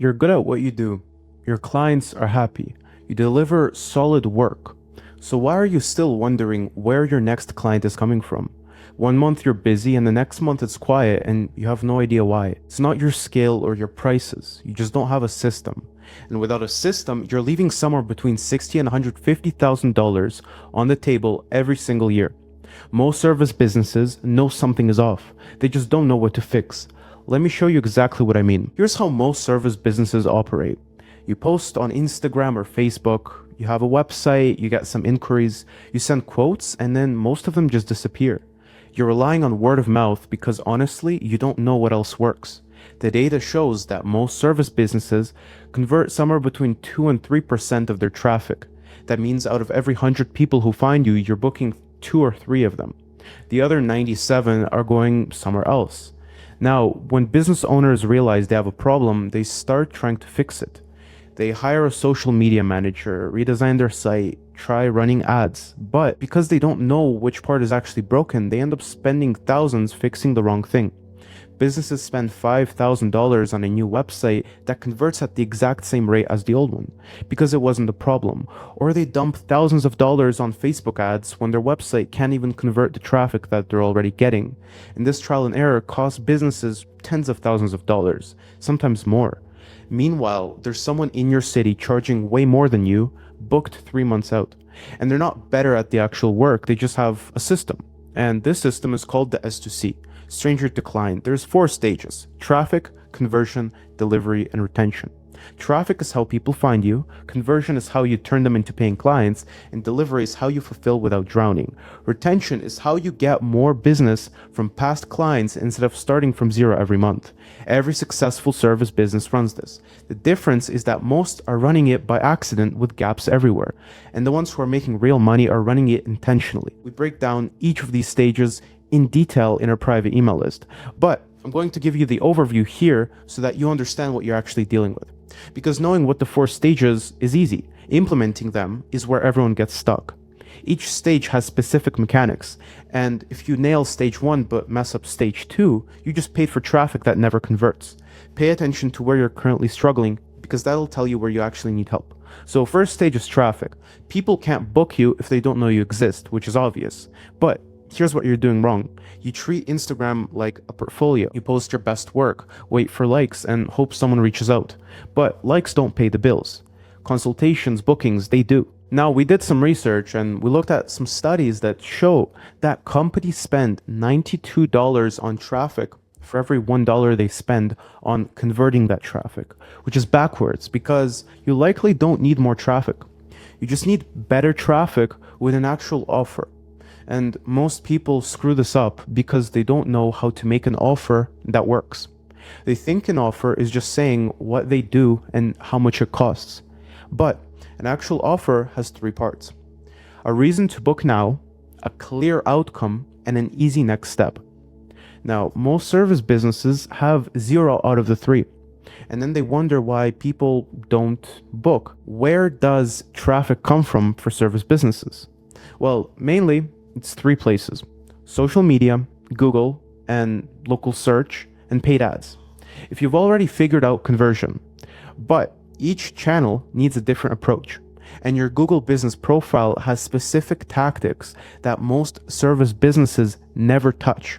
You're good at what you do. Your clients are happy. You deliver solid work. So why are you still wondering where your next client is coming from? One month you're busy and the next month it's quiet and you have no idea why. It's not your scale or your prices. You just don't have a system. And without a system, you're leaving somewhere between $60,000 and $150,000 on the table every single year. Most service businesses know something is off. They just don't know what to fix. Let me show you exactly what I mean. Here's how most service businesses operate. You post on Instagram or Facebook, you have a website, you get some inquiries, you send quotes, and then most of them just disappear. You're relying on word of mouth because honestly, you don't know what else works. The data shows that most service businesses convert somewhere between 2 and 3% of their traffic. That means out of every 100 people who find you, you're booking 2 or 3 of them. The other 97 are going somewhere else. Now, when business owners realize they have a problem, they start trying to fix it. They hire a social media manager, redesign their site, try running ads. But because they don't know which part is actually broken, they end up spending thousands fixing the wrong thing. Businesses spend $5,000 on a new website that converts at the exact same rate as the old one, because it wasn't the problem. Or they dump thousands of dollars on Facebook ads when their website can't even convert the traffic that they're already getting. And this trial and error costs businesses tens of thousands of dollars, sometimes more. Meanwhile, there's someone in your city charging way more than you, booked 3 months out. And they're not better at the actual work, they just have a system. And this system is called the S2C. Stranger to client. There's 4 stages: traffic, conversion, delivery, and retention. Traffic is how people find you, conversion is how you turn them into paying clients, and delivery is how you fulfill without drowning. Retention is how you get more business from past clients instead of starting from zero every month. Every successful service business runs this. The difference is that most are running it by accident with gaps everywhere, and the ones who are making real money are running it intentionally. We break down each of these stages in detail in our private email list, but I'm going to give you the overview here so that you understand what you're actually dealing with. Because knowing what the 4 stages is easy, implementing them is where everyone gets stuck. Each stage has specific mechanics, and if you nail stage 1 but mess up stage 2, you just paid for traffic that never converts. Pay attention to where you're currently struggling, because that'll tell you where you actually need help. So first stage is traffic. People can't book you if they don't know you exist, which is obvious. But here's what you're doing wrong. You treat Instagram like a portfolio. You post your best work, wait for likes, and hope someone reaches out. But likes don't pay the bills. Consultations, bookings, they do. Now, we did some research and we looked at some studies that show that companies spend $92 on traffic for every $1 they spend on converting that traffic, which is backwards because you likely don't need more traffic. You just need better traffic with an actual offer. And most people screw this up because they don't know how to make an offer that works. They think an offer is just saying what they do and how much it costs. But an actual offer has 3 parts: a reason to book now, a clear outcome, and an easy next step. Now, most service businesses have 0 out of the 3. And then they wonder why people don't book. Where does traffic come from for service businesses? Well, mainly, it's 3 places: social media, Google, and local search, and paid ads. If you've already figured out conversion, but each channel needs a different approach, and your Google business profile has specific tactics that most service businesses never touch.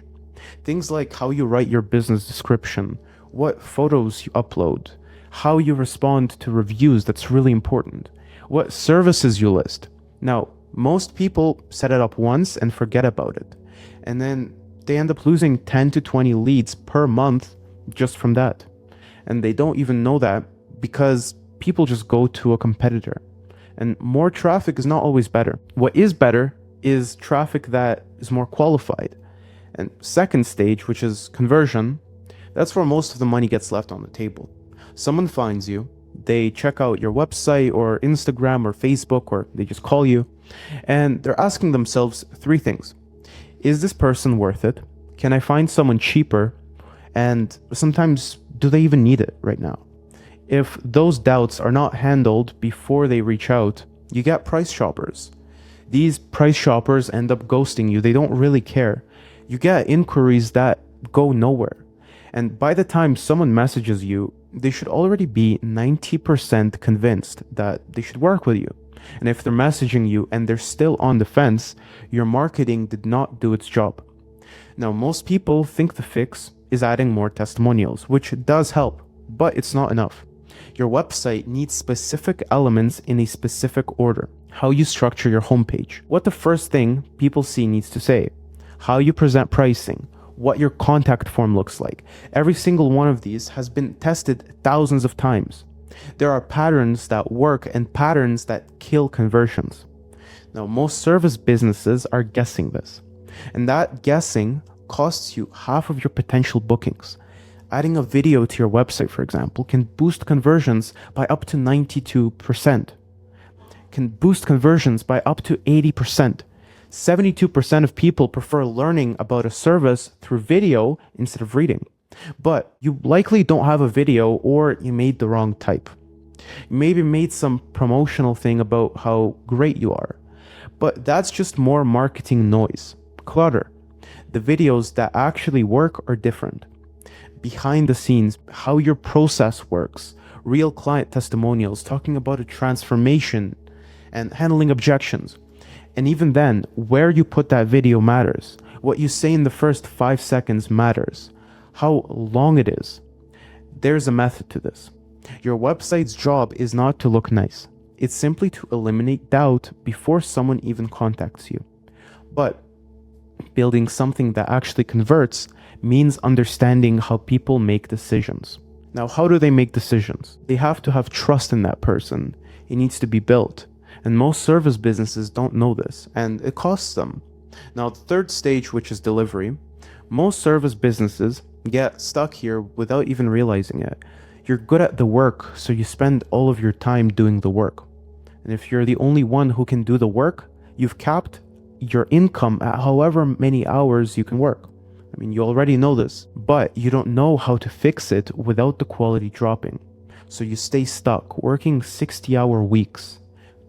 Things like how you write your business description, what photos you upload, how you respond to reviews, that's really important, what services you list. Now, most people set it up once and forget about it. And then they end up losing 10 to 20 leads per month just from that. And they don't even know that because people just go to a competitor. And more traffic is not always better. What is better is traffic that is more qualified. And second stage, which is conversion, that's where most of the money gets left on the table. Someone finds you, they check out your website or Instagram or Facebook, or they just call you, and they're asking themselves 3 things. Is this person worth it? Can I find someone cheaper? And sometimes, do they even need it right now? If those doubts are not handled before they reach out, you get price shoppers. These price shoppers end up ghosting you. They don't really care. You get inquiries that go nowhere. And by the time someone messages you, they should already be 90% convinced that they should work with you. And if they're messaging you and they're still on the fence, your marketing did not do its job. Now, most people think the fix is adding more testimonials, which does help, but it's not enough. Your website needs specific elements in a specific order. How you structure your homepage, what the first thing people see needs to say, how you present pricing, what your contact form looks like. Every single one of these has been tested thousands of times. There are patterns that work and patterns that kill conversions. Now, most service businesses are guessing this, and that guessing costs you half of your potential bookings. Adding a video to your website, for example, can boost conversions by up to 92%. Can boost conversions by up to 80%. 72% of people prefer learning about a service through video instead of reading. But you likely don't have a video, or you made the wrong type. You maybe made some promotional thing about how great you are. But that's just more marketing noise, clutter. The videos that actually work are different. Behind the scenes, how your process works, real client testimonials talking about a transformation and handling objections. And even then, where you put that video matters. What you say in the first 5 seconds matters. How long it is. There's a method to this. Your website's job is not to look nice. It's simply to eliminate doubt before someone even contacts you. But building something that actually converts means understanding how people make decisions. Now, how do they make decisions? They have to have trust in that person. It needs to be built. And most service businesses don't know this, and it costs them. Now, the third stage, which is delivery, most service businesses get stuck here without even realizing it. You're good at the work, so you spend all of your time doing the work. And if you're the only one who can do the work, you've capped your income at however many hours you can work. I mean, you already know this, but you don't know how to fix it without the quality dropping. So you stay stuck, working 60-hour weeks.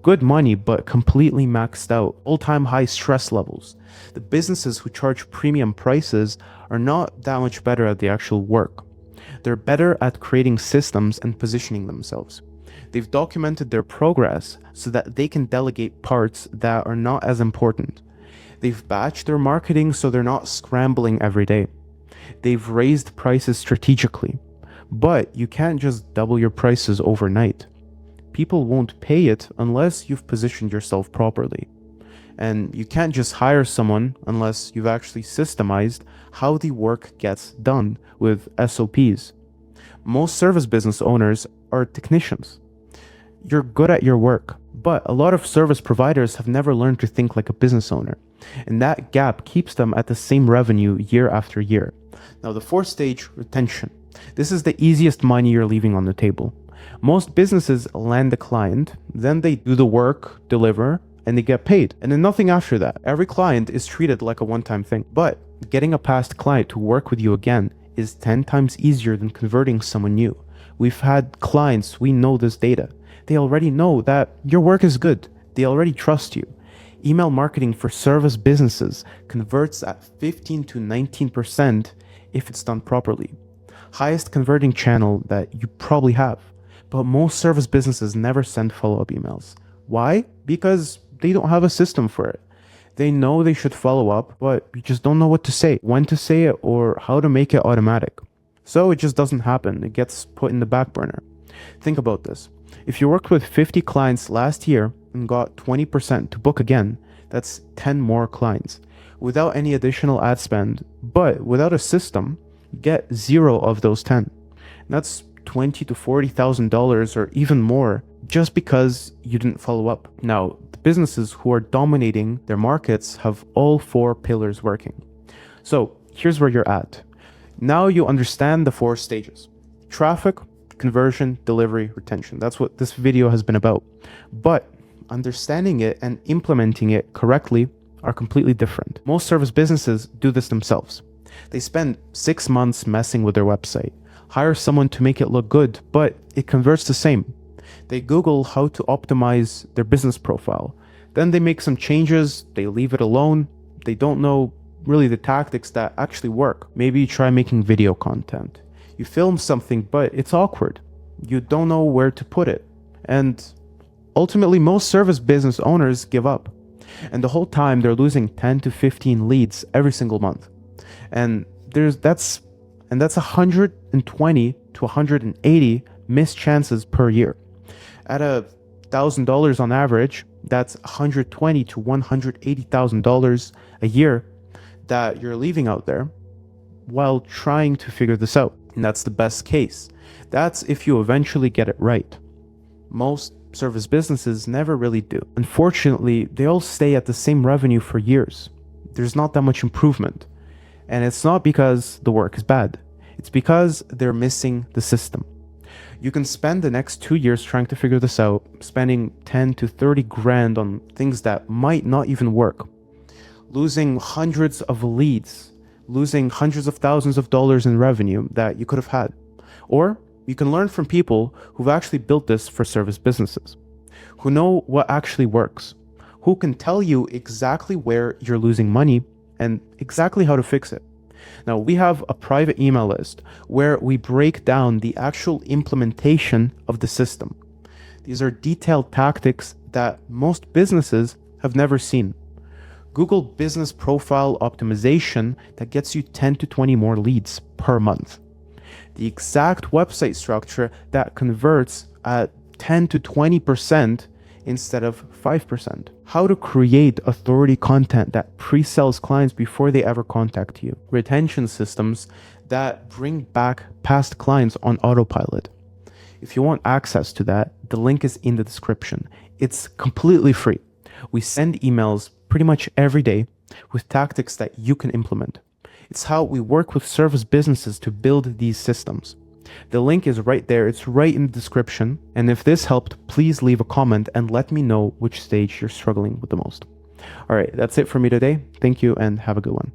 Good money, but completely maxed out. All-time high stress levels. The businesses who charge premium prices are not that much better at the actual work. They're better at creating systems and positioning themselves. They've documented their progress so that they can delegate parts that are not as important. They've batched their marketing so they're not scrambling every day. They've raised prices strategically. But you can't just double your prices overnight. People won't pay it unless you've positioned yourself properly. And you can't just hire someone unless you've actually systemized how the work gets done with SOPs. Most service business owners are technicians. You're good at your work, but a lot of service providers have never learned to think like a business owner. And that gap keeps them at the same revenue year after year. Now, the fourth stage, retention. This is the easiest money you're leaving on the table. Most businesses land the client, then they do the work, deliver, and they get paid. And then nothing after that. Every client is treated like a one-time thing. But getting a past client to work with you again is 10 times easier than converting someone new. We've had clients, we know this data. They already know that your work is good. They already trust you. Email marketing for service businesses converts at 15 to 19% if it's done properly. Highest converting channel that you probably have. But most service businesses never send follow-up emails. Why? Because they don't have a system for it. They know they should follow up, but you just don't know what to say, when to say it, or how to make it automatic. So it just doesn't happen. It gets put in the back burner. Think about this. If you worked with 50 clients last year and got 20% to book again, that's 10 more clients. Without any additional ad spend, but without a system, you get 0 of those 10. And that's $20,000 to $40,000 or even more just because you didn't follow up. Now, the businesses who are dominating their markets have all 4 pillars working. So here's where you're at. Now you understand the 4 stages: traffic, conversion, delivery, retention. That's what this video has been about. But understanding it and implementing it correctly are completely different. Most service businesses do this themselves. They spend 6 months messing with their website, hire someone to make it look good, but it converts the same. They Google how to optimize their business profile. Then they make some changes, they leave it alone. They don't know really the tactics that actually work. Maybe you try making video content. You film something, but it's awkward. You don't know where to put it. And ultimately, most service business owners give up. And the whole time they're losing 10 to 15 leads every single month. And that's 120 to 180 missed chances per year. At $1,000 on average, that's $120 to $180,000 a year that you're leaving out there while trying to figure this out. And that's the best case. That's if you eventually get it right. Most service businesses never really do. Unfortunately, they all stay at the same revenue for years. There's not that much improvement. And it's not because the work is bad. It's because they're missing the system. You can spend the next 2 years trying to figure this out, spending 10 to 30 grand on things that might not even work, losing hundreds of leads, losing hundreds of thousands of dollars in revenue that you could have had. Or you can learn from people who've actually built this for service businesses, who know what actually works, who can tell you exactly where you're losing money and exactly how to fix it. Now, we have a private email list where we break down the actual implementation of the system. These are detailed tactics that most businesses have never seen. Google Business Profile Optimization that gets you 10 to 20 more leads per month. The exact website structure that converts at 10 to 20% instead of 5%. How to create authority content that pre-sells clients before they ever contact you. Retention systems that bring back past clients on autopilot. If you want access to that, the link is in the description. It's completely free. We send emails pretty much every day with tactics that you can implement. It's how we work with service businesses to build these systems. The link is right there. It's right in the description. And if this helped, please leave a comment and let me know which stage you're struggling with the most. All right, that's it for me today. Thank you and have a good one.